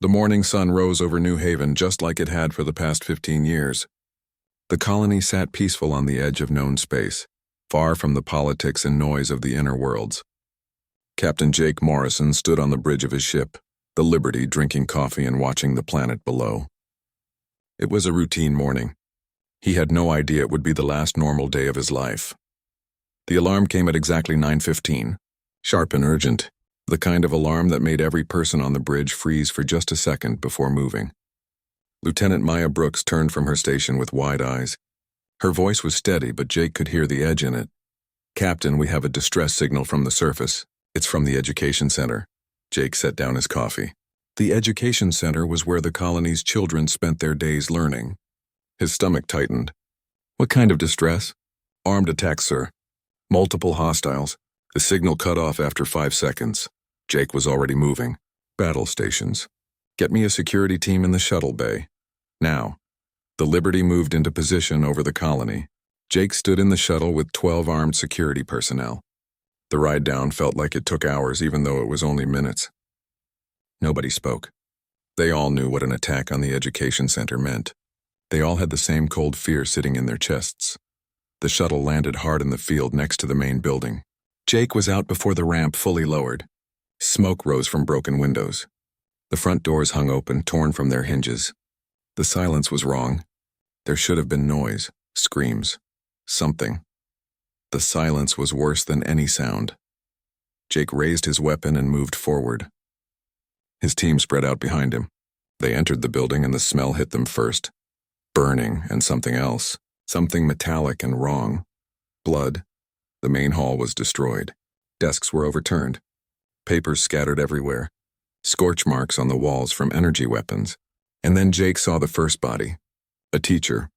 The morning sun rose over New Haven just like it had for the past 15 years. The colony sat peaceful on the edge of known space, far from the politics and noise of the inner worlds. Captain Jake Morrison stood on the bridge of his ship, the Liberty, drinking coffee and watching the planet below. It was a routine morning. He had no idea it would be the last normal day of his life. The alarm came at exactly 9:15, sharp and urgent, the kind of alarm that made every person on the bridge freeze for just a second before moving. Lieutenant Maya Brooks turned from her station with wide eyes. Her voice was steady, but Jake could hear the edge in it. "Captain, we have a distress signal from the surface. It's from the education center." Jake set down his coffee. The education center was where the colony's children spent their days learning. His stomach tightened. "What kind of distress?" "Armed attack, sir. Multiple hostiles. The signal cut off after 5 seconds. Jake was already moving. "Battle stations. Get me a security team in the shuttle bay. Now." The Liberty moved into position over the colony. Jake stood in the shuttle with 12 armed security personnel. The ride down felt like it took hours, even though it was only minutes. Nobody spoke. They all knew what an attack on the education center meant. They all had the same cold fear sitting in their chests. The shuttle landed hard in the field next to the main building. Jake was out before the ramp fully lowered. Smoke rose from broken windows. The front doors hung open, torn from their hinges. The silence was wrong. There should have been noise, screams, something. The silence was worse than any sound. Jake raised his weapon and moved forward. His team spread out behind him. They entered the building and the smell hit them first. Burning and something else, something metallic and wrong. Blood. The main hall was destroyed. Desks were overturned. Papers scattered everywhere. Scorch marks on the walls from energy weapons. And then Jake saw the first body. A teacher,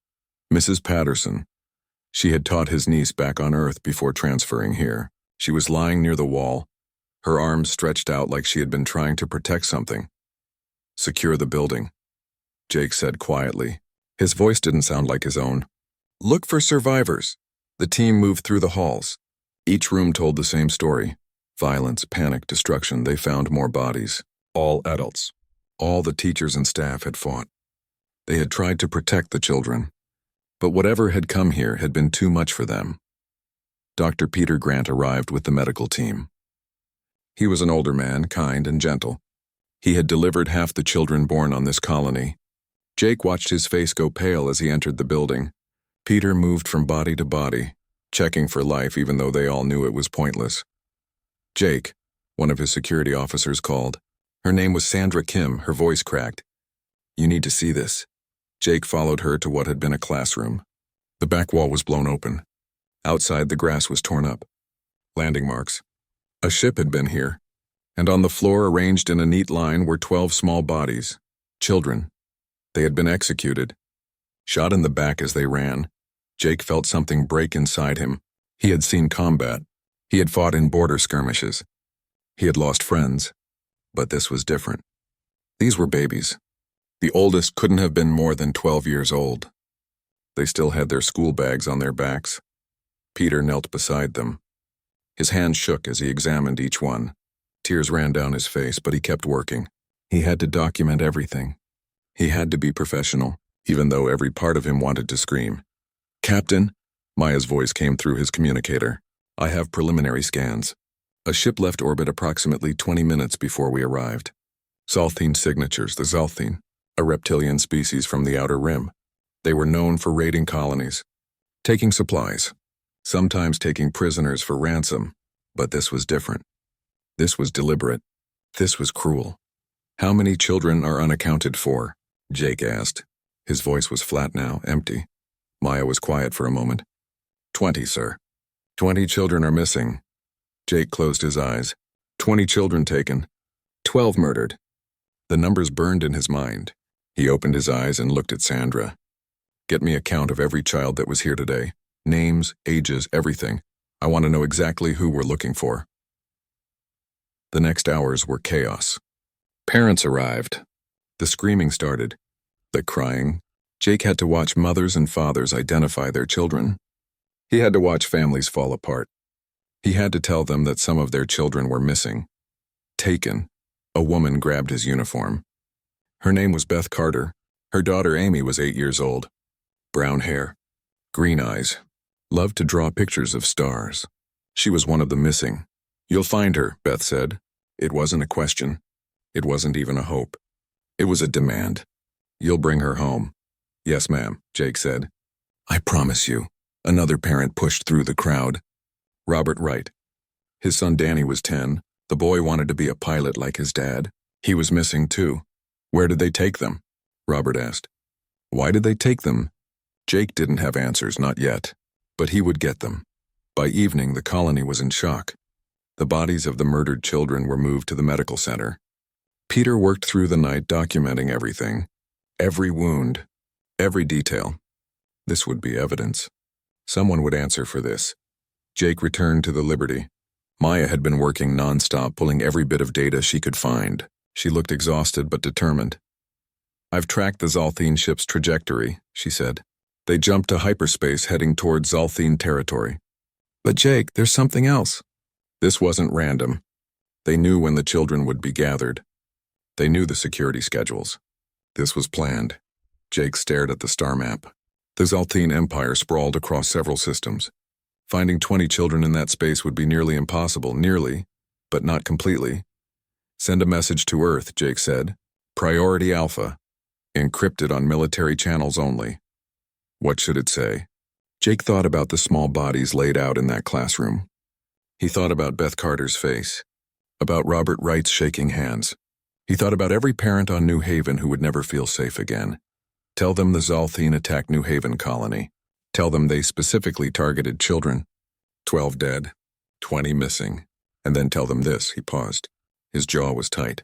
Mrs. Patterson. She had taught his niece back on Earth before transferring here. She was lying near the wall, her arms stretched out like she had been trying to protect something. "Secure the building," Jake said quietly. His voice didn't sound like his own. "Look for survivors." The team moved through the halls. Each room told the same story. Violence, panic, destruction. They found more bodies. All adults. All the teachers and staff had fought. They had tried to protect the children. But whatever had come here had been too much for them. Dr. Peter Grant arrived with the medical team. He was an older man, kind and gentle. He had delivered half the children born on this colony. Jake watched his face go pale as he entered the building. Peter moved from body to body, checking for life even though they all knew it was pointless. "Jake," one of his security officers called. Her name was Sandra Kim, her voice cracked. "You need to see this." Jake followed her to what had been a classroom. The back wall was blown open. Outside, the grass was torn up. Landing marks. A ship had been here, and on the floor, arranged in a neat line, were 12 small bodies. Children. They had been executed. Shot in the back as they ran. Jake felt something break inside him. He had seen combat. He had fought in border skirmishes. He had lost friends. But this was different. These were babies. The oldest couldn't have been more than 12 years old. They still had their school bags on their backs. Peter knelt beside them. His hand shook as he examined each one. Tears ran down his face, but he kept working. He had to document everything. He had to be professional, even though every part of him wanted to scream. "Captain," Maya's voice came through his communicator. "I have preliminary scans. A ship left orbit approximately 20 minutes before we arrived. Zalthine signatures, the Zalthine, a reptilian species from the Outer Rim. They were known for raiding colonies, taking supplies, sometimes taking prisoners for ransom, but this was different. This was deliberate. This was cruel." "How many children are unaccounted for?" Jake asked. His voice was flat now, empty. Maya was quiet for a moment. 20, sir. 20 children are missing." Jake closed his eyes. 20 children taken. 12 murdered. The numbers burned in his mind. He opened his eyes and looked at Sandra. "Get me a count of every child that was here today. Names, ages, everything. I want to know exactly who we're looking for." The next hours were chaos. Parents arrived. The screaming started. The crying. Jake had to watch mothers and fathers identify their children. He had to watch families fall apart. He had to tell them that some of their children were missing. Taken. A woman grabbed his uniform. Her name was Beth Carter. Her daughter Amy was 8 years old. Brown hair, green eyes, loved to draw pictures of stars. She was one of the missing. "You'll find her," Beth said. It wasn't a question. It wasn't even a hope. It was a demand. "You'll bring her home." "Yes, ma'am," Jake said. "I promise you." Another parent pushed through the crowd. Robert Wright. His son Danny was 10. The boy wanted to be a pilot like his dad. He was missing too. "Where did they take them?" Robert asked. "Why did they take them?" Jake didn't have answers, not yet. But he would get them. By evening, the colony was in shock. The bodies of the murdered children were moved to the medical center. Peter worked through the night documenting everything. Every wound. Every detail. This would be evidence. Someone would answer for this. Jake returned to the Liberty. Maya had been working nonstop, pulling every bit of data she could find. She looked exhausted but determined. "I've tracked the Zalthine ship's trajectory," she said. "They jumped to hyperspace heading toward Zalthine territory." "But Jake, there's something else." This wasn't random. They knew when the children would be gathered. They knew the security schedules. This was planned. Jake stared at the star map. The Zalthine Empire sprawled across several systems. Finding 20 children in that space would be nearly impossible, nearly, but not completely. "Send a message to Earth," Jake said. "Priority Alpha. Encrypted on military channels only." What should it say? Jake thought about the small bodies laid out in that classroom. He thought about Beth Carter's face, about Robert Wright's shaking hands. He thought about every parent on New Haven who would never feel safe again. Tell them the Zalthine attacked New Haven colony. Tell them they specifically targeted children. 12 dead, 20 missing. And then tell them this. He paused. His jaw was tight.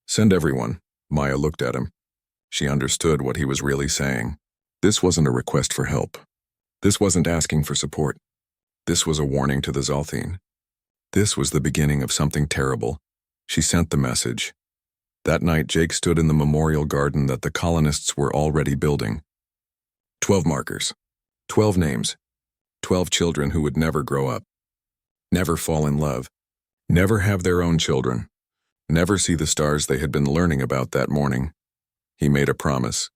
"Send everyone." Maya looked at him. She understood what he was really saying. This wasn't a request for help. This wasn't asking for support. This was a warning to the Zalthine. This was the beginning of something terrible. She sent the message. That night, Jake stood in the memorial garden that the colonists were already building. 12 markers. 12 names. 12 children who would never grow up. Never fall in love. Never have their own children. Never see the stars they had been learning about that morning. He made a promise.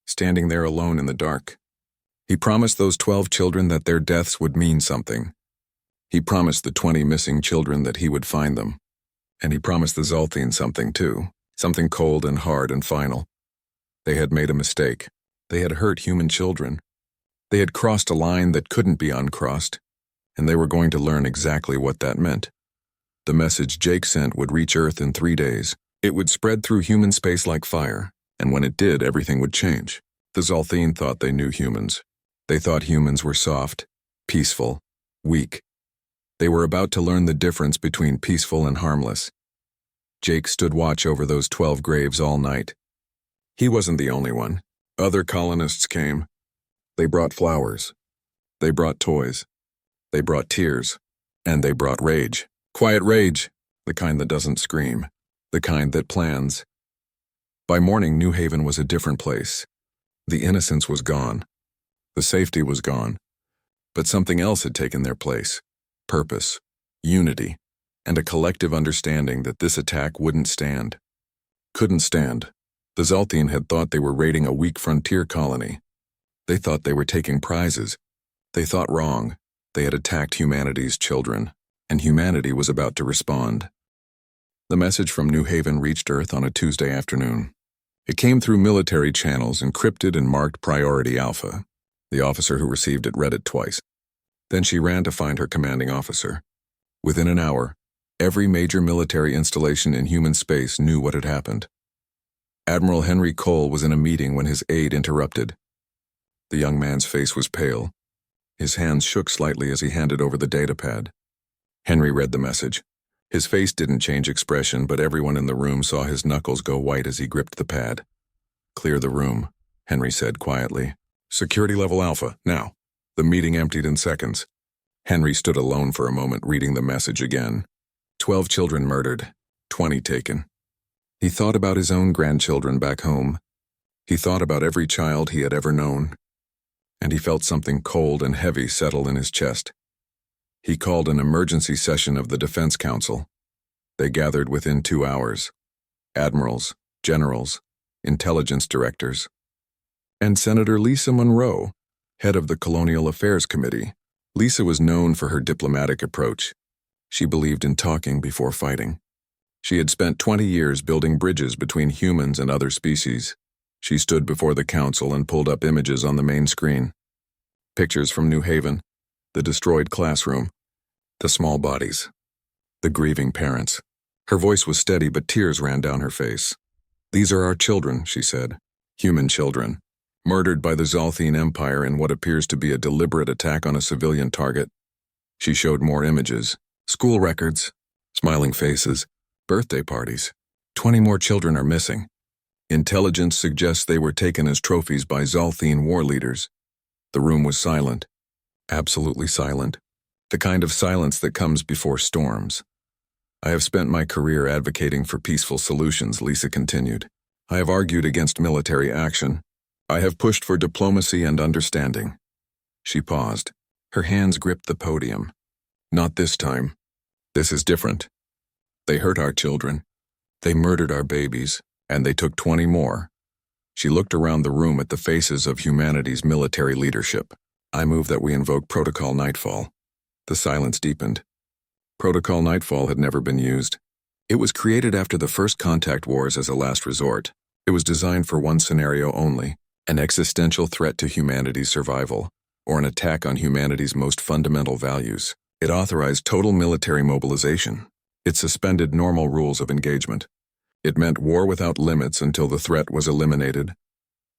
Standing there alone in the dark. He promised those 12 children that their deaths would mean something. He promised the 20 missing children that he would find them. And he promised the Zalthine something too. Something cold and hard and final. They had made a mistake. They had hurt human children. They had crossed a line that couldn't be uncrossed. And they were going to learn exactly what that meant. The message Jake sent would reach Earth in 3 days. It would spread through human space like fire. And when it did, everything would change. The Zalthine thought they knew humans. They thought humans were soft, peaceful, weak. They were about to learn the difference between peaceful and harmless. Jake stood watch over those 12 graves all night. He wasn't the only one. Other colonists came. They brought flowers. They brought toys. They brought tears. And they brought rage. Quiet rage. The kind that doesn't scream. The kind that plans. By morning, New Haven was a different place. The innocence was gone. The safety was gone. But something else had taken their place. Purpose, unity, and a collective understanding that this attack wouldn't stand. Couldn't stand. The Zalthine had thought they were raiding a weak frontier colony. They thought they were taking prizes. They thought wrong. They had attacked humanity's children, and humanity was about to respond. The message from New Haven reached Earth on a Tuesday afternoon. It came through military channels, encrypted and marked Priority Alpha. The officer who received it read it twice. Then she ran to find her commanding officer. Within an hour, every major military installation in human space knew what had happened. Admiral Henry Cole was in a meeting when his aide interrupted. The young man's face was pale. His hands shook slightly as he handed over the datapad. Henry read the message. His face didn't change expression, but everyone in the room saw his knuckles go white as he gripped the pad. "Clear the room," Henry said quietly. "Security level Alpha, now." The meeting emptied in seconds. Henry stood alone for a moment, reading the message again. 12 children murdered, 20 taken. He thought about his own grandchildren back home. He thought about every child he had ever known. And he felt something cold and heavy settle in his chest. He called an emergency session of the Defense Council. They gathered within 2 hours. Admirals, generals, intelligence directors, and Senator Lisa Monroe, head of the Colonial Affairs Committee. Lisa was known for her diplomatic approach. She believed in talking before fighting. She had spent 20 years building bridges between humans and other species. She stood before the council and pulled up images on the main screen. Pictures from New Haven, the destroyed classroom, the small bodies, the grieving parents. Her voice was steady, but tears ran down her face. "These are our children," she said. "Human children, murdered by the Zalthine Empire in what appears to be a deliberate attack on a civilian target." She showed more images, school records, smiling faces, birthday parties. 20 more children are missing. Intelligence suggests they were taken as trophies by Zalthine war leaders. The room was silent, absolutely silent, the kind of silence that comes before storms. "I have spent my career advocating for peaceful solutions," Lisa continued. "I have argued against military action. I have pushed for diplomacy and understanding." She paused. Her hands gripped the podium. "Not this time. This is different. They hurt our children. They murdered our babies, and they took 20 more." She looked around the room at the faces of humanity's military leadership. "I move that we invoke Protocol Nightfall." The silence deepened. Protocol Nightfall had never been used. It was created after the first contact wars as a last resort. It was designed for one scenario only: an existential threat to humanity's survival, or an attack on humanity's most fundamental values. It authorized total military mobilization. It suspended normal rules of engagement. It meant war without limits until the threat was eliminated.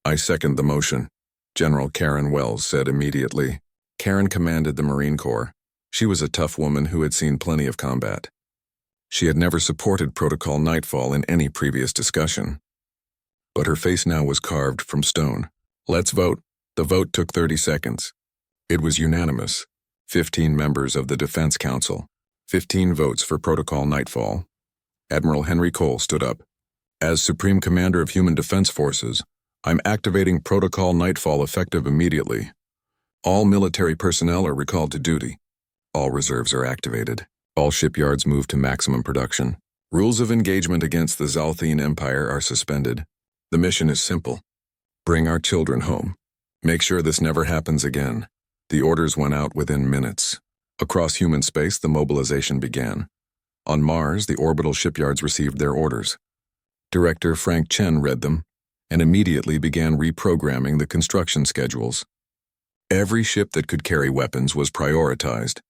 "I second the motion," General Karen Wells said immediately. Karen commanded the Marine Corps. She was a tough woman who had seen plenty of combat. She had never supported Protocol Nightfall in any previous discussion. But her face now was carved from stone. "Let's vote." The vote took 30 seconds. It was unanimous. 15 members of the Defense Council. 15 votes for Protocol Nightfall. Admiral Henry Cole stood up. "As Supreme Commander of Human Defense Forces, I'm activating Protocol Nightfall effective immediately. All military personnel are recalled to duty. All reserves are activated. All shipyards move to maximum production. Rules of engagement against the Zalthine Empire are suspended. The mission is simple: bring our children home. Make sure this never happens again." The orders went out within minutes. Across human space, the mobilization began. On Mars, the orbital shipyards received their orders. Director Frank Chen read them and immediately began reprogramming the construction schedules. Every ship that could carry weapons was prioritized.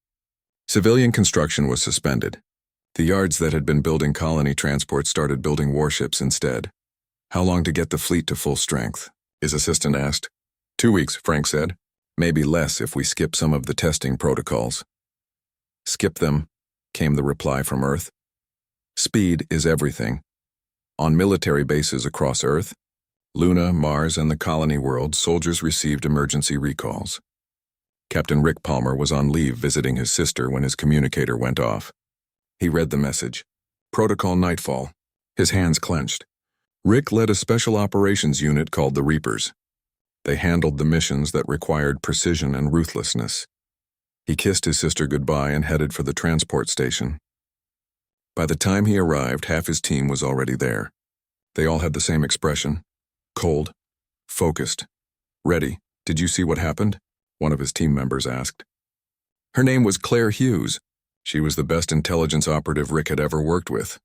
Civilian construction was suspended. The yards that had been building colony transports started building warships instead. "How long to get the fleet to full strength?" his assistant asked. 2 weeks, Frank said. "Maybe less if we skip some of the testing protocols." "Skip them," came the reply from Earth. "Speed is everything. On military bases across Earth, Luna, Mars, and the colony world, soldiers received emergency recalls. Captain Rick Palmer was on leave visiting his sister when his communicator went off. He read the message. Protocol Nightfall. His hands clenched. Rick led a special operations unit called the Reapers. They handled the missions that required precision and ruthlessness. He kissed his sister goodbye and headed for the transport station. By the time he arrived, half his team was already there. They all had the same expression: cold, focused, ready. "Did you see what happened?" one of his team members asked. Her name was Claire Hughes. She was the best intelligence operative Rick had ever worked with.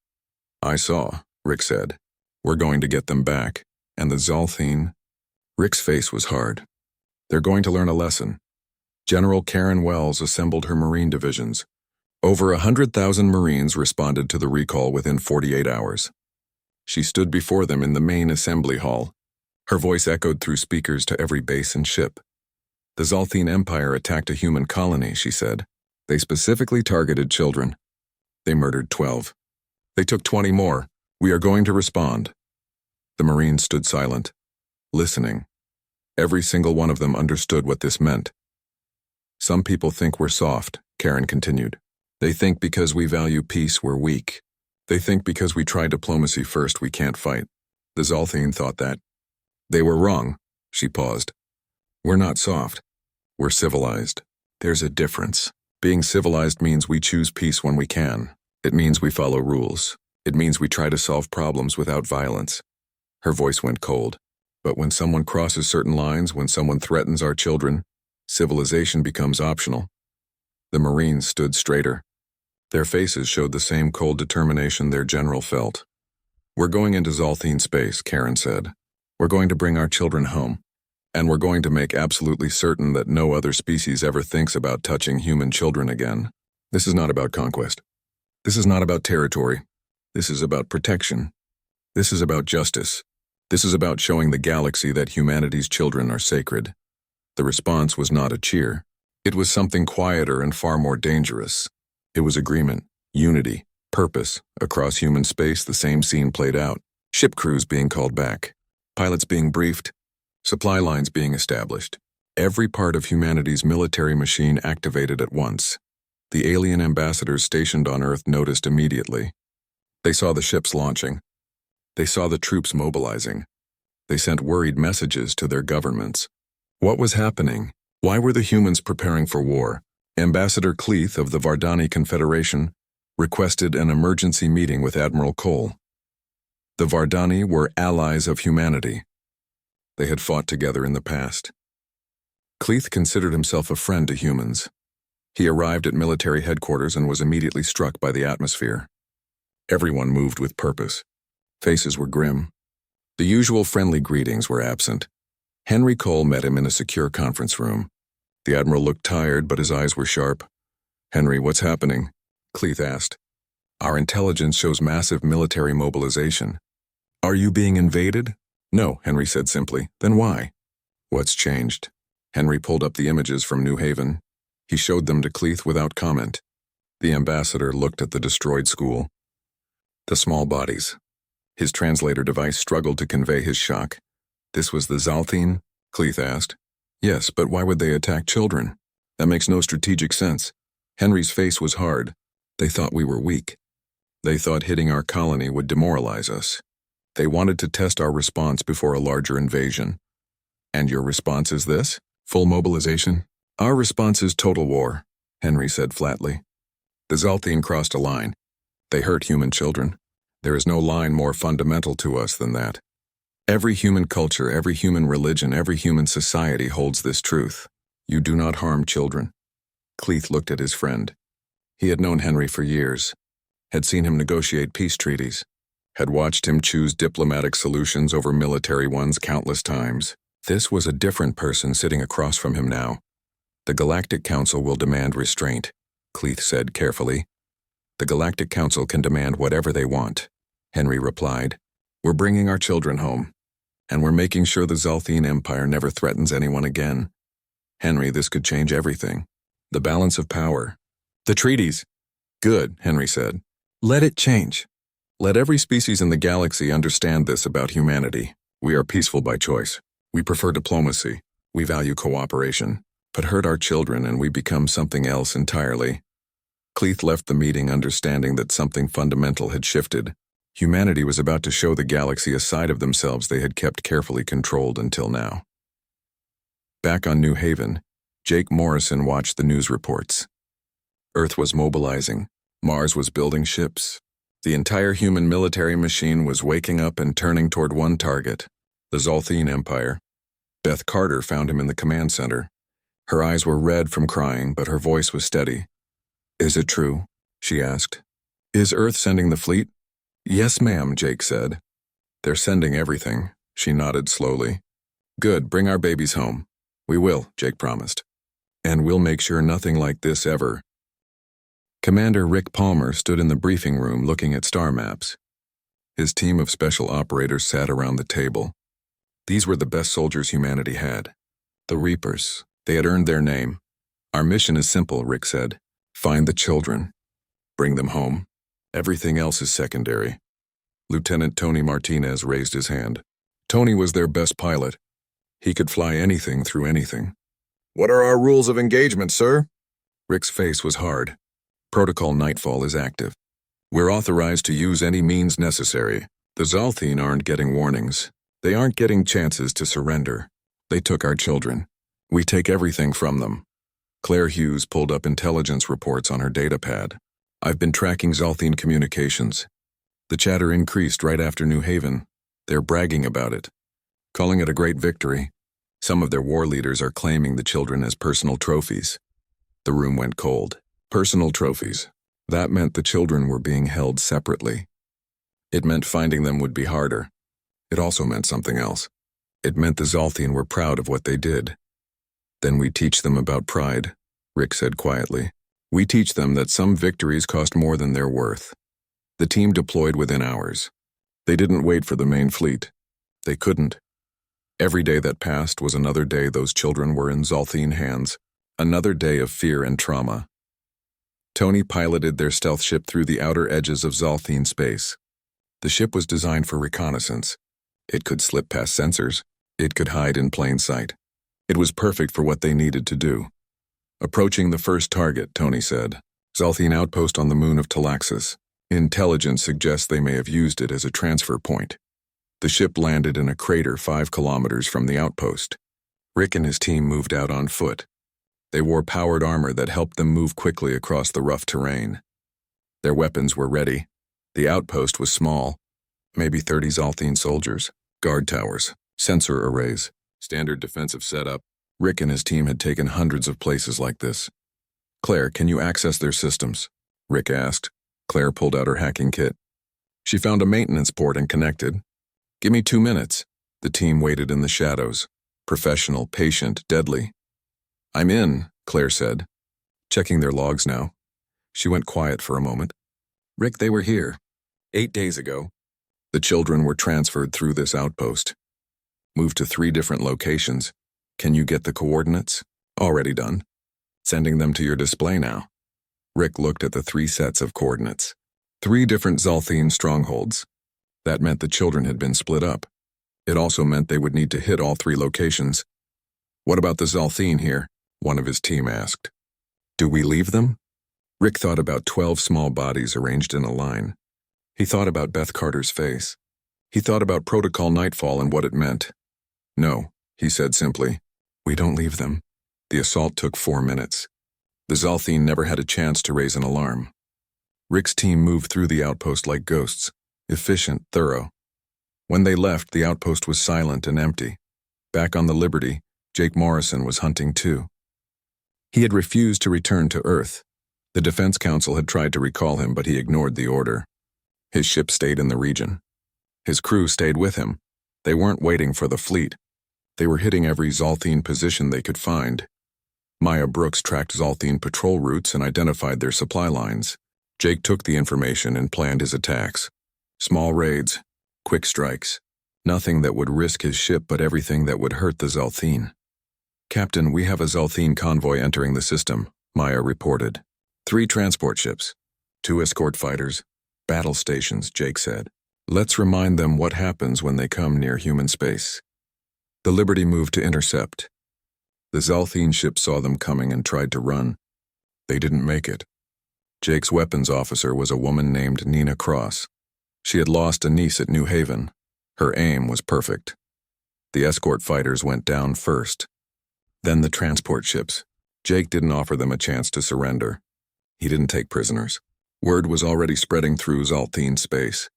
"I saw," Rick said. "We're going to get them back. And the Zalthine..." Rick's face was hard. "They're going to learn a lesson." General Karen Wells assembled her Marine divisions. Over 100,000 Marines responded to the recall within 48 hours. She stood before them in the main assembly hall. Her voice echoed through speakers to every base and ship. "The Zalthine Empire attacked a human colony," she said. "They specifically targeted children. They murdered 12. They took 20 more. We are going to respond." The Marines stood silent, listening. Every single one of them understood what this meant. "Some people think we're soft," Karen continued. "They think because we value peace we're weak. They think because we try diplomacy first we can't fight. The Zalthine thought that. They were wrong." She paused. "We're not soft. We're civilized. There's a difference. Being civilized means we choose peace when we can. It means we follow rules. It means we try to solve problems without violence. Her voice went cold. But when someone crosses certain lines, when someone threatens our children, civilization becomes optional. The Marines stood straighter. Their faces showed the same cold determination their general felt. "We're going into Zalthine space," Karen said. "We're going to bring our children home. And we're going to make absolutely certain that no other species ever thinks about touching human children again. This is not about conquest. This is not about territory. This is about protection. This is about justice. This is about showing the galaxy that humanity's children are sacred." The response was not a cheer. It was something quieter and far more dangerous. It was agreement, unity, purpose. Across human space, the same scene played out. Ship crews being called back, pilots being briefed, supply lines being established. Every part of humanity's military machine activated at once. The alien ambassadors stationed on Earth noticed immediately. They saw the ships launching. They saw the troops mobilizing. They sent worried messages to their governments. What was happening? Why were the humans preparing for war? Ambassador Cleith of the Vardani Confederation requested an emergency meeting with Admiral Cole. The Vardani were allies of humanity. They had fought together in the past. Cleith considered himself a friend to humans. He arrived at military headquarters and was immediately struck by the atmosphere. Everyone moved with purpose. Faces were grim. The usual friendly greetings were absent. Henry Cole met him in a secure conference room. The Admiral looked tired, but his eyes were sharp. "Henry, what's happening?" Cleith asked. "Our intelligence shows massive military mobilization." "Are you being invaded?" "No," Henry said simply. "Then why?" "What's changed?" Henry pulled up the images from New Haven. He showed them to Cleith without comment. The ambassador looked at the destroyed school. The small bodies. His translator device struggled to convey his shock. "This was the Zalthine?" Cleith asked. "Yes, but why would they attack children? That makes no strategic sense." Henry's face was hard. "They thought we were weak. They thought hitting our colony would demoralize us. They wanted to test our response before a larger invasion." "And your response is this? Full mobilization?" "Our response is total war," Henry said flatly. "The Zalthine crossed a line. They hurt human children. There is no line more fundamental to us than that. Every human culture, every human religion, every human society holds this truth. You do not harm children." Cleith looked at his friend. He had known Henry for years, had seen him negotiate peace treaties, had watched him choose diplomatic solutions over military ones countless times. This was a different person sitting across from him now. "The Galactic Council will demand restraint," Cleith said carefully. "The Galactic Council can demand whatever they want," Henry replied. "We're bringing our children home, and we're making sure the Zalthine Empire never threatens anyone again. Henry, this could change everything. The balance of power. The treaties." "Good," Henry said. "Let it change. Let every species in the galaxy understand this about humanity. We are peaceful by choice. We prefer diplomacy. We value cooperation. But hurt our children and we become something else entirely." Cleith left the meeting understanding that something fundamental had shifted. Humanity was about to show the galaxy a side of themselves they had kept carefully controlled until now. Back on New Haven, Jake Morrison watched the news reports. Earth was mobilizing. Mars was building ships. The entire human military machine was waking up and turning toward one target, the Zalthine Empire. Beth Carter found him in the command center. Her eyes were red from crying, but her voice was steady. "Is it true?" she asked. "Is Earth sending the fleet?" "Yes, ma'am," Jake said. "They're sending everything," she nodded slowly. "Good, bring our babies home." "We will," Jake promised. "And we'll make sure nothing like this ever." Commander Rick Palmer stood in the briefing room looking at star maps. His team of special operators sat around the table. These were the best soldiers humanity had. The Reapers. They had earned their name. "Our mission is simple," Rick said. "Find the children. Bring them home. Everything else is secondary." Lieutenant Tony Martinez raised his hand. Tony was their best pilot. He could fly anything through anything. "What are our rules of engagement, sir?" Rick's face was hard. "Protocol Nightfall is active. We're authorized to use any means necessary. The Zalthine aren't getting warnings. They aren't getting chances to surrender. They took our children. We take everything from them." Claire Hughes pulled up intelligence reports on her datapad. "I've been tracking Zalthine communications. The chatter increased right after New Haven. They're bragging about it, calling it a great victory. Some of their war leaders are claiming the children as personal trophies. The room went cold. Personal trophies. That meant the children were being held separately. It meant finding them would be harder. It also meant something else. It meant the Zalthine were proud of what they did. Then we teach them about pride, Rick said quietly. We teach them that some victories cost more than they're worth. The team deployed within hours. They didn't wait for the main fleet. They couldn't. Every day that passed was another day those children were in Zalthine hands, another day of fear and trauma. Tony piloted their stealth ship through the outer edges of Zalthine space. The ship was designed for reconnaissance. It could slip past sensors. It could hide in plain sight. It was perfect for what they needed to do. Approaching the first target, Tony said. Zalthine outpost on the moon of Talaxis. Intelligence suggests they may have used it as a transfer point. The ship landed in a crater 5 kilometers from the outpost. Rick and his team moved out on foot. They wore powered armor that helped them move quickly across the rough terrain. Their weapons were ready. The outpost was small, maybe 30 Zalthine soldiers, guard towers, sensor arrays, standard defensive setup. Rick and his team had taken hundreds of places like this. Claire, can you access their systems? Rick asked. Claire pulled out her hacking kit. She found a maintenance port and connected. Give me 2 minutes. The team waited in the shadows. Professional, patient, deadly. I'm in, Claire said. Checking their logs now. She went quiet for a moment. Rick, they were here. 8 days ago. The children were transferred through this outpost. Moved to 3 different locations. Can you get the coordinates? Already done. Sending them to your display now. Rick looked at the 3 sets of coordinates. 3 different Zalthine strongholds. That meant the children had been split up. It also meant they would need to hit all 3 locations. What about the Zalthine here? One of his team asked. Do we leave them? Rick thought about 12 small bodies arranged in a line. He thought about Beth Carter's face. He thought about Protocol Nightfall and what it meant. No, he said simply. We don't leave them. The assault took 4 minutes. The Zalthine never had a chance to raise an alarm. Rick's team moved through the outpost like ghosts, efficient, thorough. When they left, the outpost was silent and empty. Back on the Liberty, Jake Morrison was hunting too. He had refused to return to Earth. The Defense Council had tried to recall him, but he ignored the order. His ship stayed in the region. His crew stayed with him. They weren't waiting for the fleet. They were hitting every Zalthine position they could find. Maya Brooks tracked Zalthine patrol routes and identified their supply lines. Jake took the information and planned his attacks. Small raids, quick strikes. Nothing that would risk his ship, but everything that would hurt the Zalthine. Captain, we have a Zalthine convoy entering the system, Maya reported. 3 transport ships, 2 escort fighters, battle stations, Jake said. Let's remind them what happens when they come near human space. The Liberty moved to intercept. The Zalthine ship saw them coming and tried to run. They didn't make it. Jake's weapons officer was a woman named Nina Cross. She had lost a niece at New Haven. Her aim was perfect. The escort fighters went down first. Then the transport ships. Jake didn't offer them a chance to surrender. He didn't take prisoners. Word was already spreading through Zalthine space.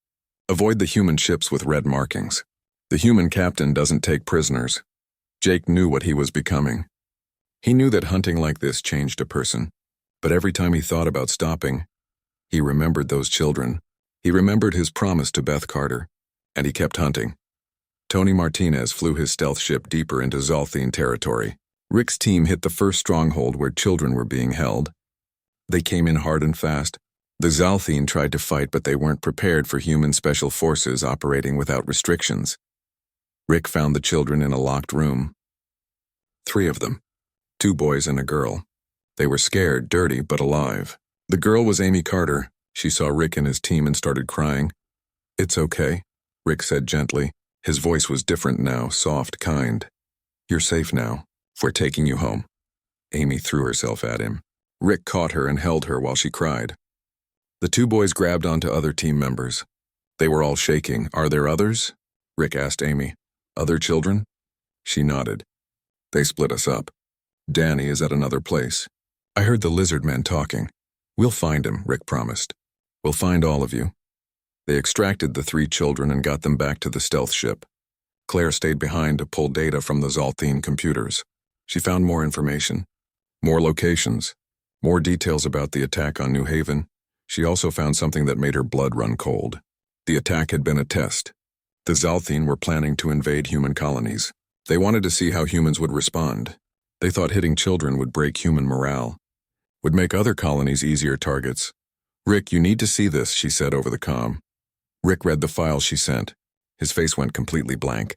Avoid the human ships with red markings. The human captain doesn't take prisoners. Jake knew what he was becoming. He knew that hunting like this changed a person, but every time he thought about stopping, he remembered those children. He remembered his promise to Beth Carter, and he kept hunting. Tony Martinez flew his stealth ship deeper into Zalthine territory. Rick's team hit the first stronghold where children were being held. They came in hard and fast. The Zalthine tried to fight, but they weren't prepared for human special forces operating without restrictions. Rick found the children in a locked room. 3 of them, 2 boys and a girl. They were scared, dirty, but alive. The girl was Amy Carter. She saw Rick and his team and started crying. It's okay, Rick said gently. His voice was different now, soft, kind. You're safe now. We're taking you home. Amy threw herself at him. Rick caught her and held her while she cried. The 2 boys grabbed onto other team members. They were all shaking. Are there others? Rick asked Amy. Other children? She nodded. They split us up. Danny is at another place. I heard the lizard men talking. We'll find him, Rick promised. We'll find all of you. They extracted the 3 children and got them back to the stealth ship. Claire stayed behind to pull data from the Zalthine computers. She found more information, more locations, more details about the attack on New Haven. She also found something that made her blood run cold. The attack had been a test. The Zalthine were planning to invade human colonies. They wanted to see how humans would respond. They thought hitting children would break human morale, would make other colonies easier targets. "Rick, you need to see this," she said over the comm. Rick read the file she sent. His face went completely blank.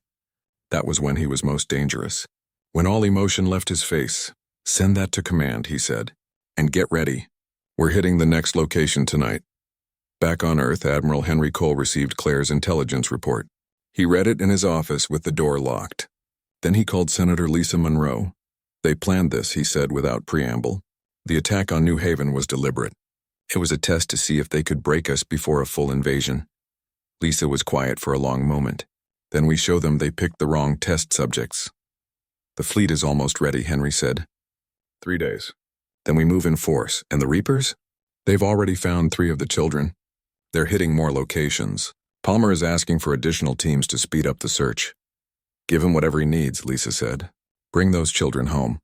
That was when he was most dangerous. When all emotion left his face. "Send that to command," he said. "And get ready. We're hitting the next location tonight." Back on Earth, Admiral Henry Cole received Claire's intelligence report. He read it in his office with the door locked. Then he called Senator Lisa Monroe. "They planned this," he said without preamble. "The attack on New Haven was deliberate. It was a test to see if they could break us before a full invasion." Lisa was quiet for a long moment. "Then we show them they picked the wrong test subjects." "The fleet is almost ready," Henry said. 3 days. Then we move in force. And the Reapers? They've already found 3 of the children. They're hitting more locations. Palmer is asking for additional teams to speed up the search. "Give him whatever he needs," Lisa said. "Bring those children home."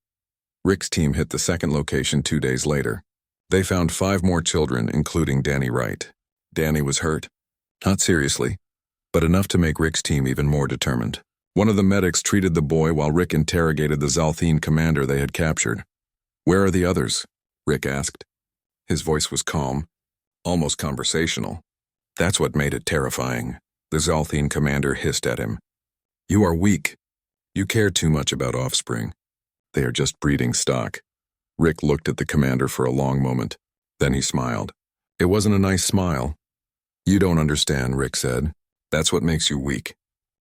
Rick's team hit the second location 2 days later. They found 5 more children, including Danny Wright. Danny was hurt. Not seriously, but enough to make Rick's team even more determined. One of the medics treated the boy while Rick interrogated the Zalthine commander they had captured. "Where are the others?" Rick asked. His voice was calm, almost conversational. That's what made it terrifying. The Zalthine commander hissed at him. "You are weak. You care too much about offspring. They are just breeding stock." Rick looked at the commander for a long moment. Then he smiled. It wasn't a nice smile. "You don't understand," Rick said. "That's what makes you weak.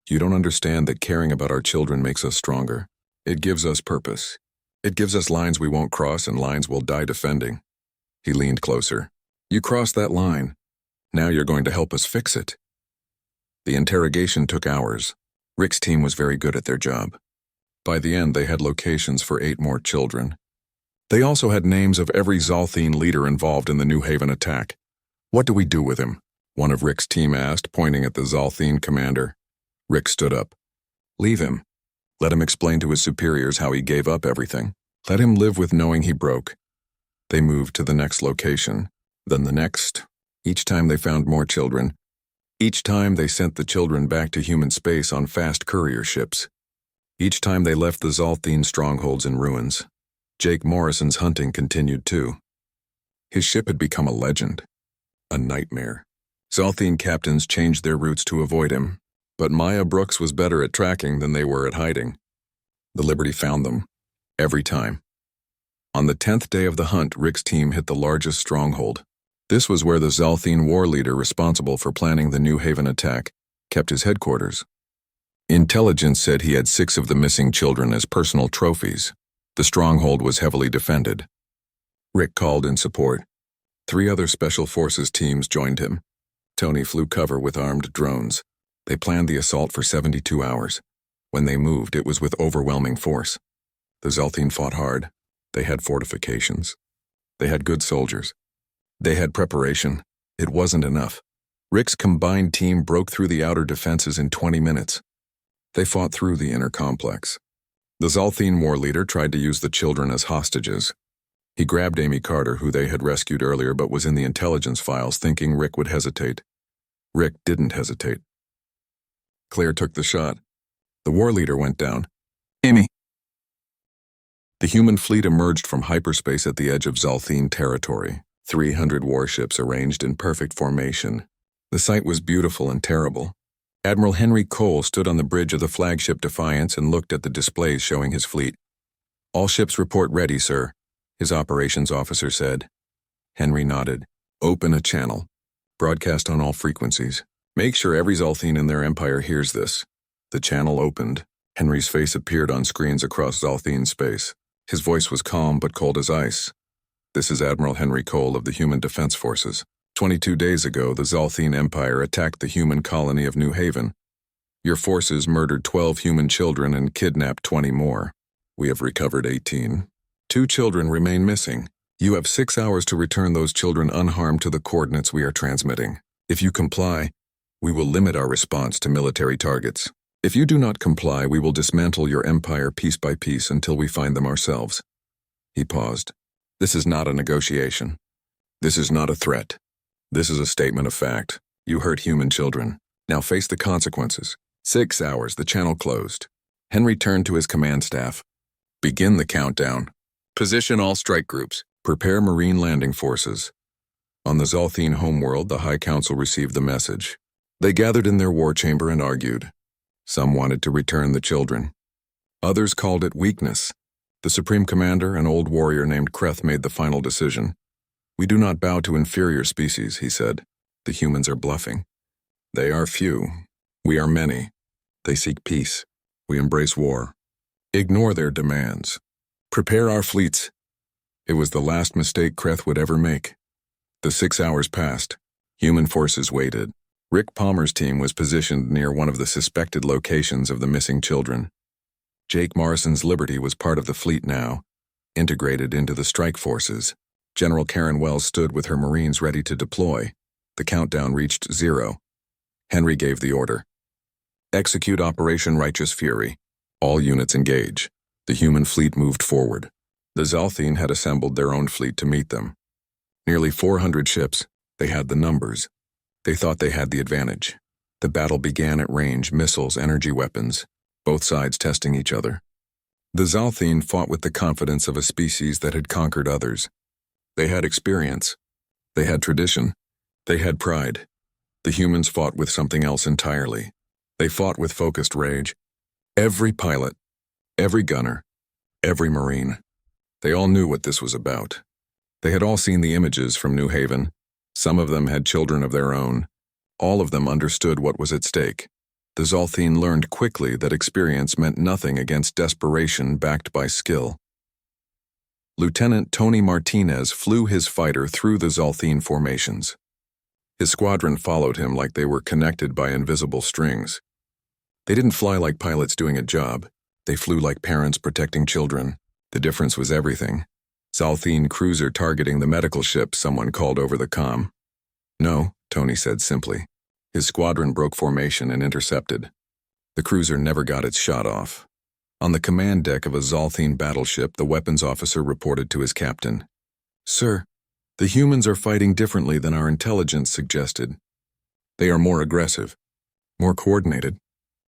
You don't understand that caring about our children makes us stronger. It gives us purpose. It gives us lines we won't cross and lines we'll die defending." He leaned closer. "You crossed that line. Now you're going to help us fix it." The interrogation took hours. Rick's team was very good at their job. By the end, they had locations for 8 more children. They also had names of every Zalthine leader involved in the New Haven attack. "What do we do with him?" one of Rick's team asked, pointing at the Zalthine commander. Rick stood up. "Leave him. Let him explain to his superiors how he gave up everything. Let him live with knowing he broke." They moved to the next location, then the next. Each time they found more children. Each time they sent the children back to human space on fast courier ships. Each time they left the Zalthine strongholds in ruins. Jake Morrison's hunting continued too. His ship had become a legend. A nightmare. Zalthine captains changed their routes to avoid him, but Maya Brooks was better at tracking than they were at hiding. The Liberty found them. Every time. On the 10th day of the hunt, Rick's team hit the largest stronghold. This was where the Zalthine war leader responsible for planning the New Haven attack kept his headquarters. Intelligence said he had 6 of the missing children as personal trophies. The stronghold was heavily defended. Rick called in support. 3 other Special Forces teams joined him. Tony flew cover with armed drones. They planned the assault for 72 hours. When they moved, it was with overwhelming force. The Zalthine fought hard. They had fortifications. They had good soldiers. They had preparation. It wasn't enough. Rick's combined team broke through the outer defenses in 20 minutes. They fought through the inner complex. The Zalthine war leader tried to use the children as hostages. He grabbed Amy Carter, who they had rescued earlier but was in the intelligence files, thinking Rick would hesitate. Rick didn't hesitate. Claire took the shot. The war leader went down. "Amy." The human fleet emerged from hyperspace at the edge of Zalthine territory. 300 warships arranged in perfect formation. The sight was beautiful and terrible. Admiral Henry Cole stood on the bridge of the flagship Defiance and looked at the displays showing his fleet. "All ships report ready, sir," his operations officer said. Henry nodded. "Open a channel. Broadcast on all frequencies. Make sure every Zalthine in their empire hears this." The channel opened. Henry's face appeared on screens across Zalthine space. His voice was calm but cold as ice. "This is Admiral Henry Cole of the Human Defense Forces. 22 days ago, the Zalthine Empire attacked the human colony of New Haven. Your forces murdered 12 human children and kidnapped 20 more. We have recovered 18. 2 children remain missing. You have 6 hours to return those children unharmed to the coordinates we are transmitting. If you comply, we will limit our response to military targets. If you do not comply, we will dismantle your empire piece by piece until we find them ourselves." He paused. "This is not a negotiation. This is not a threat. This is a statement of fact. You hurt human children. Now face the consequences." 6 hours, the channel closed. Henry turned to his command staff. "Begin the countdown. Position all strike groups. Prepare Marine landing forces." On the Zalthine homeworld, the High Council received the message. They gathered in their war chamber and argued. Some wanted to return the children. Others called it weakness. The Supreme Commander, an old warrior named Kreth, made the final decision. "We do not bow to inferior species," he said. "The humans are bluffing. They are few. We are many. They seek peace. We embrace war. Ignore their demands. Prepare our fleets." It was the last mistake Kreth would ever make. The 6 hours passed. Human forces waited. Rick Palmer's team was positioned near one of the suspected locations of the missing children. Jake Morrison's Liberty was part of the fleet now, integrated into the strike forces. General Karen Wells stood with her Marines ready to deploy. The countdown reached 0. Henry gave the order. "Execute Operation Righteous Fury. All units engage." The human fleet moved forward. The Zalthine had assembled their own fleet to meet them. Nearly 400 ships. They had the numbers. They thought they had the advantage. The battle began at range, missiles, energy weapons, both sides testing each other. The Zalthine fought with the confidence of a species that had conquered others. They had experience. They had tradition. They had pride. The humans fought with something else entirely. They fought with focused rage. Every pilot, every gunner, every Marine. They all knew what this was about. They had all seen the images from New Haven. Some of them had children of their own. All of them understood what was at stake. The Zalthine learned quickly that experience meant nothing against desperation backed by skill. Lieutenant Tony Martinez flew his fighter through the Zalthine formations. His squadron followed him like they were connected by invisible strings. They didn't fly like pilots doing a job. They flew like parents protecting children. The difference was everything. Zalthine cruiser targeting the medical ship, someone called over the comm. "No," Tony said simply. His squadron broke formation and intercepted. The cruiser never got its shot off. On the command deck of a Zalthine battleship, the weapons officer reported to his captain. "Sir, the humans are fighting differently than our intelligence suggested. They are more aggressive, more coordinated.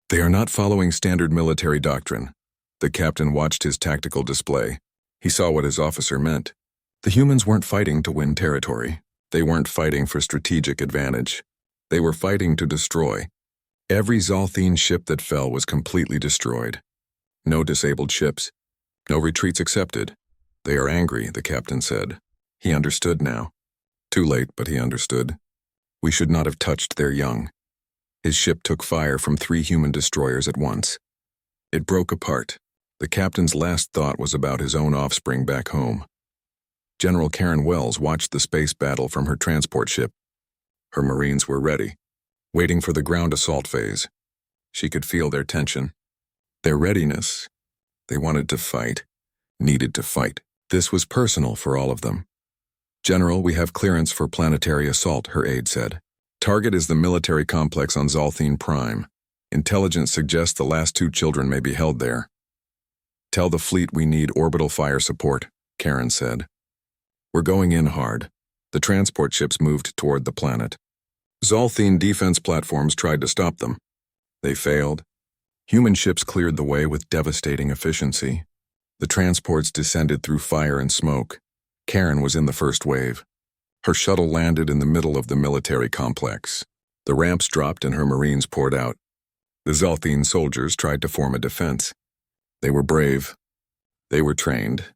They are not following standard military doctrine." The captain watched his tactical display. He saw what his officer meant. The humans weren't fighting to win territory. They weren't fighting for strategic advantage. They were fighting to destroy. Every Zalthine ship that fell was completely destroyed. No disabled ships. No retreats accepted. "They are angry," the captain said. He understood now. Too late, but he understood. We should not have touched their young. His ship took fire from 3 human destroyers at once. It broke apart. The captain's last thought was about his own offspring back home. General Karen Wells watched the space battle from her transport ship. Her Marines were ready, waiting for the ground assault phase. She could feel their tension, their readiness. They wanted to fight, needed to fight. This was personal for all of them. "General, we have clearance for planetary assault," her aide said. "Target is the military complex on Zalthine Prime. Intelligence suggests the last 2 children may be held there." "Tell the fleet we need orbital fire support," Karen said. "We're going in hard." The transport ships moved toward the planet. Zalthine defense platforms tried to stop them. They failed. Human ships cleared the way with devastating efficiency. The transports descended through fire and smoke. Karen was in the first wave. Her shuttle landed in the middle of the military complex. The ramps dropped and her Marines poured out. The Zalthine soldiers tried to form a defense. They were brave. They were trained.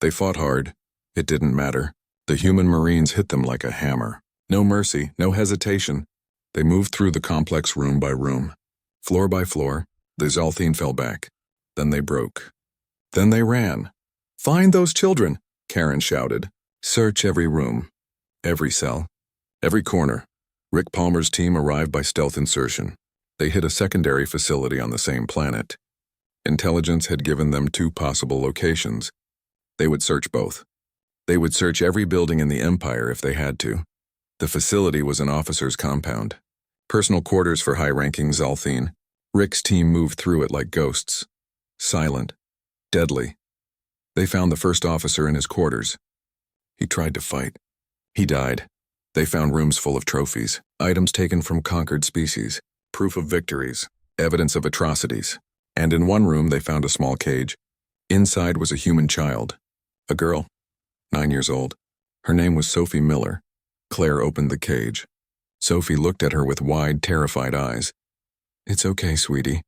They fought hard. It didn't matter. The human Marines hit them like a hammer. No mercy, no hesitation. They moved through the complex room by room. Floor by floor, the Zalthine fell back. Then they broke. Then they ran. "Find those children," Karen shouted. "Search every room, every cell, every corner." Rick Palmer's team arrived by stealth insertion. They hit a secondary facility on the same planet. Intelligence had given them 2 possible locations. They would search both. They would search every building in the Empire if they had to. The facility was an officer's compound. Personal quarters for high-ranking Zalthine. Rick's team moved through it like ghosts. Silent. Deadly. They found the first officer in his quarters. He tried to fight. He died. They found rooms full of trophies, items taken from conquered species, proof of victories, evidence of atrocities. And in one room they found a small cage. Inside was a human child. A girl, 9 years old. Her name was Sophie Miller. Claire opened the cage. Sophie looked at her with wide, terrified eyes. "It's okay, sweetie,"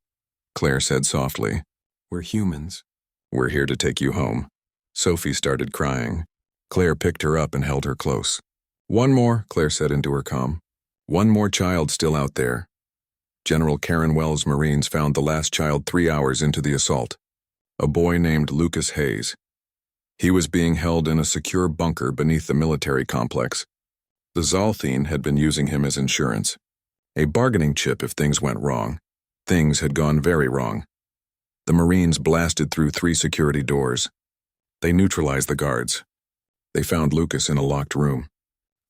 Claire said softly. "We're humans. We're here to take you home." Sophie started crying. Claire picked her up and held her close. "One more," Claire said into her comm. "One more child still out there." General Karen Wells' Marines found the last child 3 hours into the assault. A boy named Lucas Hayes. He was being held in a secure bunker beneath the military complex. The Zalthine had been using him as insurance. A bargaining chip if things went wrong. Things had gone very wrong. The Marines blasted through 3 security doors. They neutralized the guards. They found Lucas in a locked room.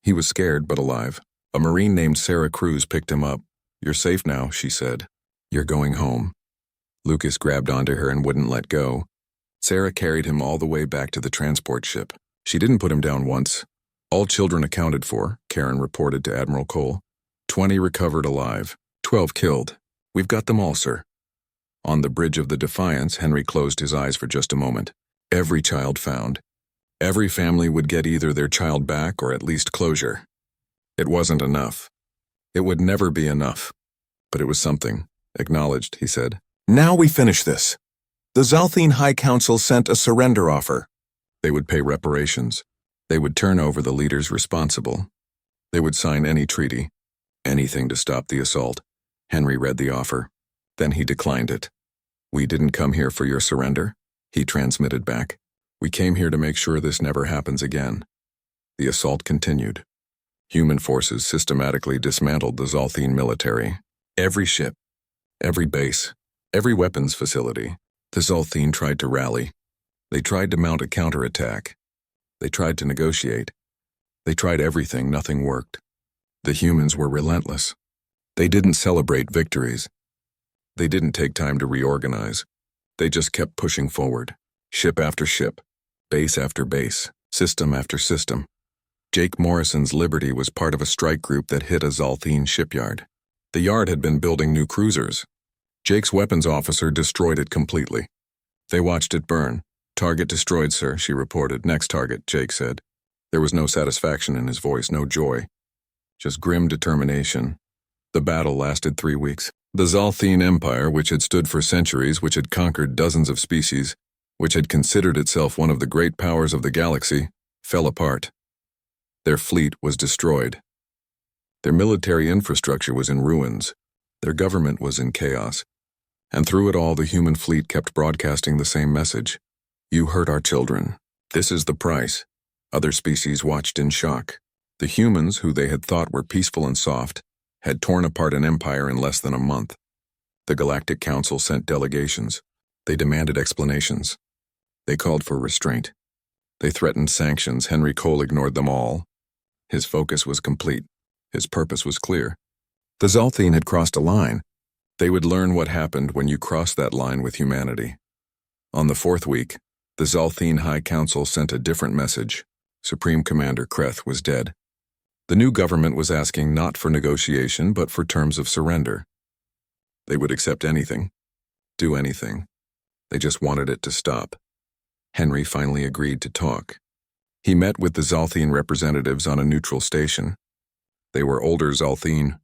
He was scared but alive. A Marine named Sarah Cruz picked him up. "You're safe now," she said. "You're going home." Lucas grabbed onto her and wouldn't let go. Sarah carried him all the way back to the transport ship. She didn't put him down once. "All children accounted for," Karen reported to Admiral Cole. 20 recovered alive, 12 killed. "We've got them all, sir." On the bridge of the Defiance, Henry closed his eyes for just a moment. Every child found. Every family would get either their child back or at least closure. It wasn't enough. It would never be enough. But it was something. "Acknowledged," he said. "Now we finish this." The Zalthine High Council sent a surrender offer. They would pay reparations. They would turn over the leaders responsible. They would sign any treaty. Anything to stop the assault. Henry read the offer. Then he declined it. "We didn't come here for your surrender," he transmitted back. "We came here to make sure this never happens again." The assault continued. Human forces systematically dismantled the Zalthine military. Every ship, every base, every weapons facility. The Zalthine tried to rally. They tried to mount a counterattack. They tried to negotiate. They tried everything, nothing worked. The humans were relentless. They didn't celebrate victories. They didn't take time to reorganize. They just kept pushing forward. Ship after ship, base after base, system after system. Jake Morrison's Liberty was part of a strike group that hit a Zalthine shipyard. The yard had been building new cruisers. Jake's weapons officer destroyed it completely. They watched it burn. "Target destroyed, sir," she reported. "Next target," Jake said. There was no satisfaction in his voice, no joy. Just grim determination. The battle lasted 3 weeks. The Zalthine Empire, which had stood for centuries, which had conquered dozens of species, which had considered itself one of the great powers of the galaxy, fell apart. Their fleet was destroyed. Their military infrastructure was in ruins. Their government was in chaos. And through it all, the human fleet kept broadcasting the same message. "You hurt our children. This is the price." Other species watched in shock. The humans, who they had thought were peaceful and soft, had torn apart an empire in less than a month. The Galactic Council sent delegations. They demanded explanations. They called for restraint. They threatened sanctions. Henry Cole ignored them all. His focus was complete. His purpose was clear. The Zalthine had crossed a line. They would learn what happened when you crossed that line with humanity. On the 4th week, the Zalthine High Council sent a different message. Supreme Commander Kreth was dead. The new government was asking not for negotiation, but for terms of surrender. They would accept anything, do anything. They just wanted it to stop. Henry finally agreed to talk. He met with the Zalthine representatives on a neutral station. They were older Zalthine,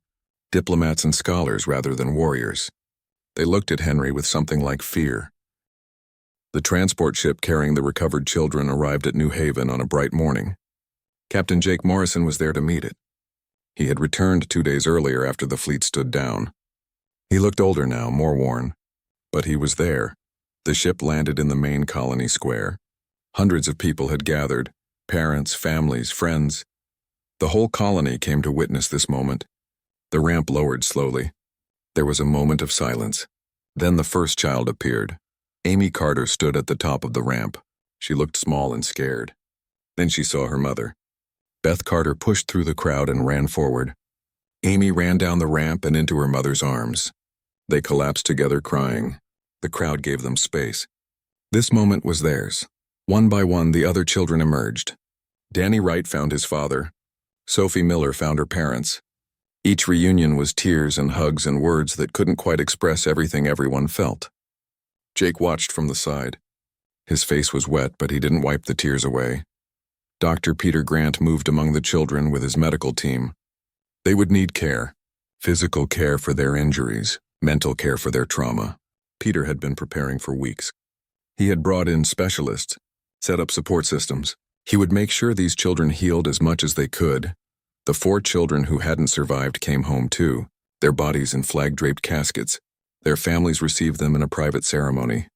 diplomats and scholars rather than warriors. They looked at Henry with something like fear. The transport ship carrying the recovered children arrived at New Haven on a bright morning. Captain Jake Morrison was there to meet it. He had returned 2 days earlier after the fleet stood down. He looked older now, more worn. But he was there. The ship landed in the main colony square. Hundreds of people had gathered, parents, families, friends. The whole colony came to witness this moment. The ramp lowered slowly. There was a moment of silence. Then the first child appeared. Amy Carter stood at the top of the ramp. She looked small and scared. Then she saw her mother. Beth Carter pushed through the crowd and ran forward. Amy ran down the ramp and into her mother's arms. They collapsed together, crying. The crowd gave them space. This moment was theirs. One by one, the other children emerged. Danny Wright found his father. Sophie Miller found her parents. Each reunion was tears and hugs and words that couldn't quite express everything everyone felt. Jake watched from the side. His face was wet, but he didn't wipe the tears away. Dr. Peter Grant moved among the children with his medical team. They would need care. Physical care for their injuries, mental care for their trauma. Peter had been preparing for weeks. He had brought in specialists, set up support systems. He would make sure these children healed as much as they could. The 4 children who hadn't survived came home too, their bodies in flag-draped caskets. Their families received them in a private ceremony.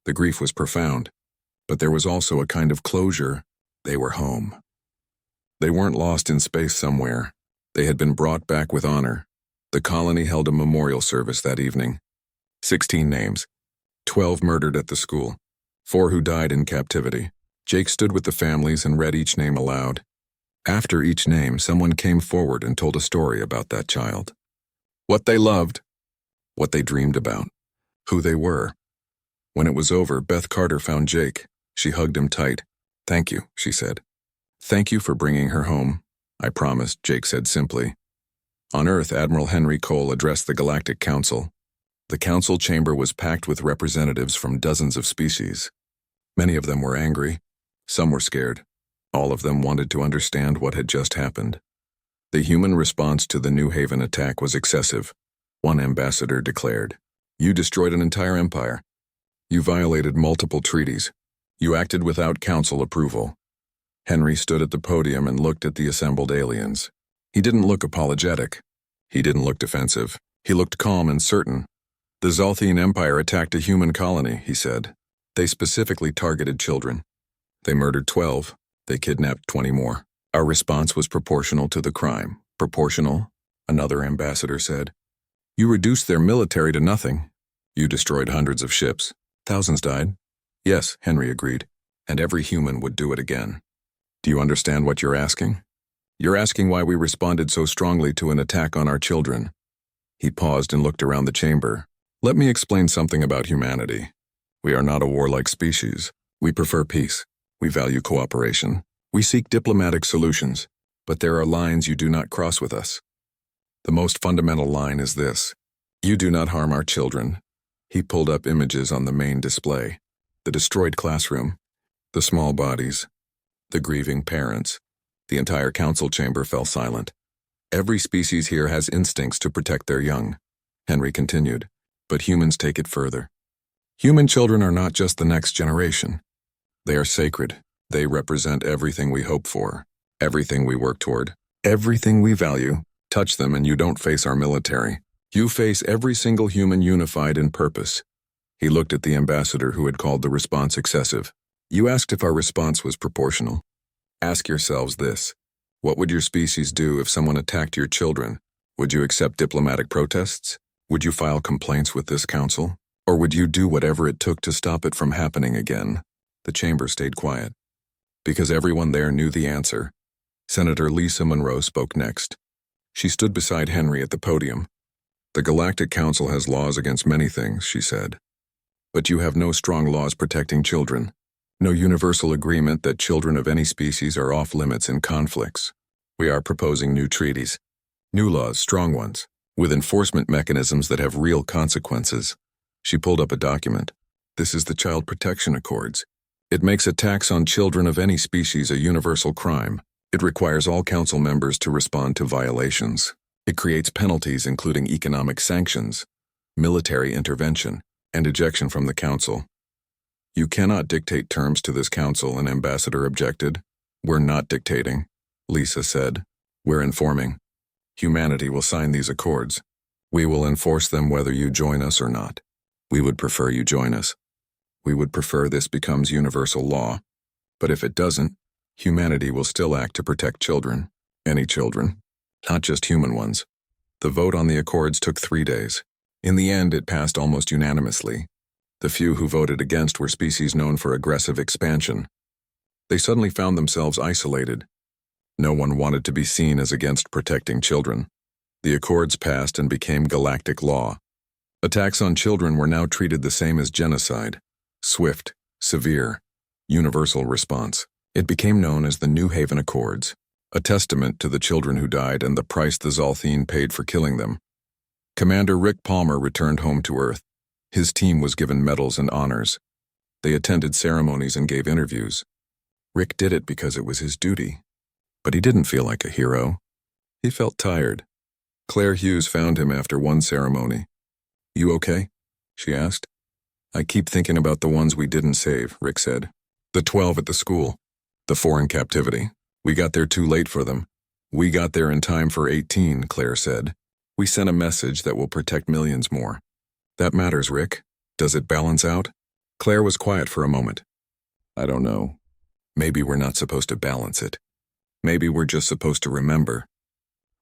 The grief was profound, but there was also a kind of closure. They were home. They weren't lost in space somewhere. They had been brought back with honor. The colony held a memorial service that evening. 16 names. 12 murdered at the school. 4 who died in captivity. Jake stood with the families and read each name aloud. After each name, someone came forward and told a story about that child. What they loved, what they dreamed about, who they were. When it was over, Beth Carter found Jake. She hugged him tight. "Thank you," she said. "Thank you for bringing her home." "I promised," Jake said simply. On Earth, Admiral Henry Cole addressed the Galactic Council. The council chamber was packed with representatives from dozens of species. Many of them were angry. Some were scared. All of them wanted to understand what had just happened. The human response to the New Haven attack was excessive. One ambassador declared, "You destroyed an entire empire. You violated multiple treaties. You acted without council approval." Henry stood at the podium and looked at the assembled aliens. He didn't look apologetic. He didn't look defensive. He looked calm and certain. "The Zalthian Empire attacked a human colony," he said. "They specifically targeted children. They murdered 12. They kidnapped 20 more. Our response was proportional to the crime." "Proportional?" another ambassador said. "You reduced their military to nothing. You destroyed hundreds of ships. Thousands died." "Yes," Henry agreed, "and every human would do it again." "Do you understand what you're asking? You're asking why we responded so strongly to an attack on our children." He paused and looked around the chamber. "Let me explain something about humanity. We are not a warlike species. We prefer peace. We value cooperation. We seek diplomatic solutions. But there are lines you do not cross with us. The most fundamental line is this: you do not harm our children." He pulled up images on the main display. The destroyed classroom, the small bodies, the grieving parents. The entire council chamber fell silent. "Every species here has instincts to protect their young," Henry continued, "but humans take it further. Human children are not just the next generation. They are sacred. They represent everything we hope for, everything we work toward, everything we value. Touch them and you don't face our military. You face every single human unified in purpose." He looked at the ambassador who had called the response excessive. "You asked if our response was proportional. Ask yourselves this: what would your species do if someone attacked your children? Would you accept diplomatic protests? Would you file complaints with this council? Or would you do whatever it took to stop it from happening again?" The chamber stayed quiet, because everyone there knew the answer. Senator Lisa Monroe spoke next. She stood beside Henry at the podium. "The Galactic Council has laws against many things," she said. "But you have no strong laws protecting children. No universal agreement that children of any species are off limits in conflicts. We are proposing new treaties. New laws, strong ones, with enforcement mechanisms that have real consequences." She pulled up a document. "This is the Child Protection Accords. It makes attacks on children of any species a universal crime. It requires all council members to respond to violations. It creates penalties including economic sanctions, military intervention, and ejection from the council." "You cannot dictate terms to this council," an ambassador objected. "We're not dictating," Lisa said. "We're informing. Humanity will sign these accords. We will enforce them whether you join us or not. We would prefer you join us. We would prefer this becomes universal law. But if it doesn't, humanity will still act to protect children. Any children, not just human ones." The vote on the accords took 3 days. In the end, it passed almost unanimously. The few who voted against were species known for aggressive expansion. They suddenly found themselves isolated. No one wanted to be seen as against protecting children. The Accords passed and became galactic law. Attacks on children were now treated the same as genocide. Swift, severe, universal response. It became known as the New Haven Accords, a testament to the children who died and the price the Zalthine paid for killing them. Commander Rick Palmer returned home to Earth. His team was given medals and honors. They attended ceremonies and gave interviews. Rick did it because it was his duty. But he didn't feel like a hero. He felt tired. Claire Hughes found him after one ceremony. "You okay?" she asked. "I keep thinking about the ones we didn't save," Rick said. "The 12 at the school. The 4 in captivity. We got there too late for them. We got there in time for 18, Claire said. We sent a message that will protect millions more. That matters, Rick. Does it balance out? Claire was quiet for a moment. I don't know. Maybe we're not supposed to balance it. Maybe we're just supposed to remember.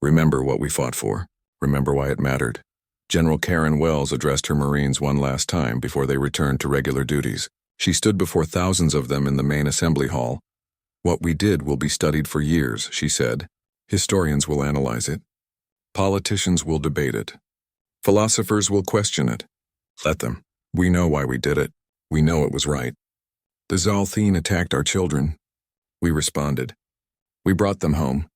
Remember what we fought for. Remember why it mattered. General Karen Wells addressed her Marines one last time before they returned to regular duties. She stood before thousands of them in the main assembly hall. What we did will be studied for years, she said. Historians will analyze it. Politicians will debate it. Philosophers will question it. Let them. We know why we did it. We know it was right. The Zalthine attacked our children. We responded. We brought them home.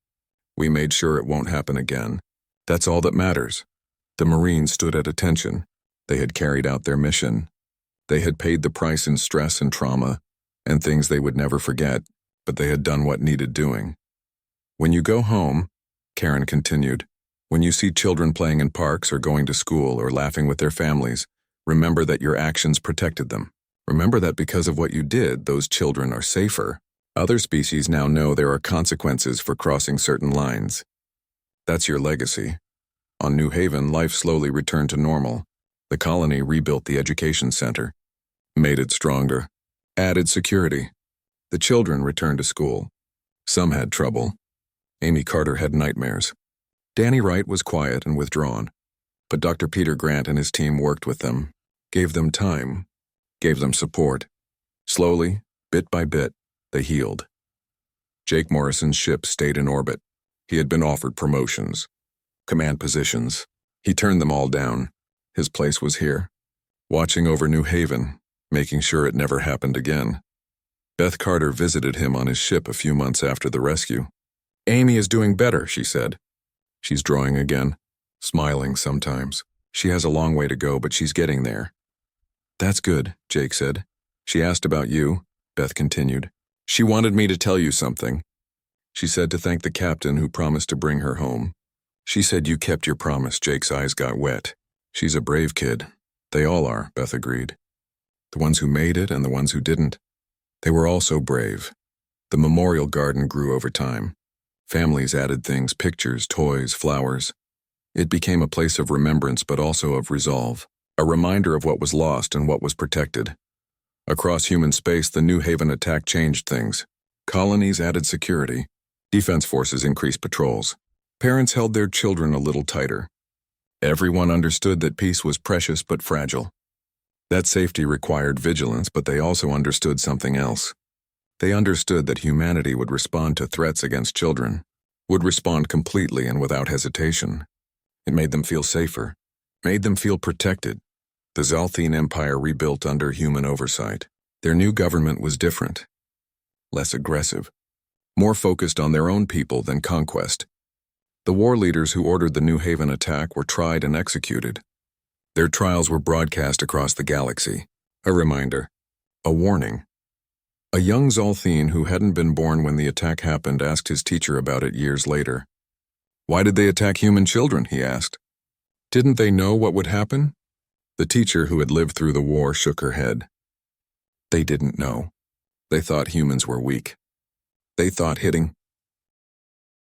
We made sure it won't happen again. That's all that matters. The Marines stood at attention. They had carried out their mission. They had paid the price in stress and trauma, and things they would never forget, but they had done what needed doing. When you go home, Karen continued, when you see children playing in parks or going to school or laughing with their families, remember that your actions protected them. Remember that because of what you did, those children are safer. Other species now know there are consequences for crossing certain lines. That's your legacy. On New Haven, life slowly returned to normal. The colony rebuilt the education center, made it stronger, added security. The children returned to school. Some had trouble. Amy Carter had nightmares. Danny Wright was quiet and withdrawn, but Dr. Peter Grant and his team worked with them, gave them time, gave them support. Slowly, bit by bit, they healed. Jake Morrison's ship stayed in orbit. He had been offered promotions, command positions. He turned them all down. His place was here, watching over New Haven, making sure it never happened again. Beth Carter visited him on his ship a few months after the rescue. Amy is doing better, she said. She's drawing again, smiling sometimes. She has a long way to go, but she's getting there. That's good, Jake said. She asked about you, Beth continued. She wanted me to tell you something. She said to thank the captain who promised to bring her home. She said you kept your promise. Jake's eyes got wet. She's a brave kid. They all are, Beth agreed. The ones who made it and the ones who didn't. They were all so brave. The memorial garden grew over time. Families added things, pictures, toys, flowers. It became a place of remembrance but also of resolve, a reminder of what was lost and what was protected. Across human space, the New Haven attack changed things. Colonies added security. Defense forces increased patrols. Parents held their children a little tighter. Everyone understood that peace was precious but fragile. That safety required vigilance, but they also understood something else. They understood that humanity would respond to threats against children, would respond completely and without hesitation. It made them feel safer, made them feel protected. The Zalthine Empire rebuilt under human oversight. Their new government was different, less aggressive, more focused on their own people than conquest. The war leaders who ordered the New Haven attack were tried and executed. Their trials were broadcast across the galaxy, a reminder, a warning. A young Zalthine who hadn't been born when the attack happened asked his teacher about it years later. Why did they attack human children, he asked. Didn't they know what would happen? The teacher, who had lived through the war, shook her head. They didn't know. They thought humans were weak. They thought hitting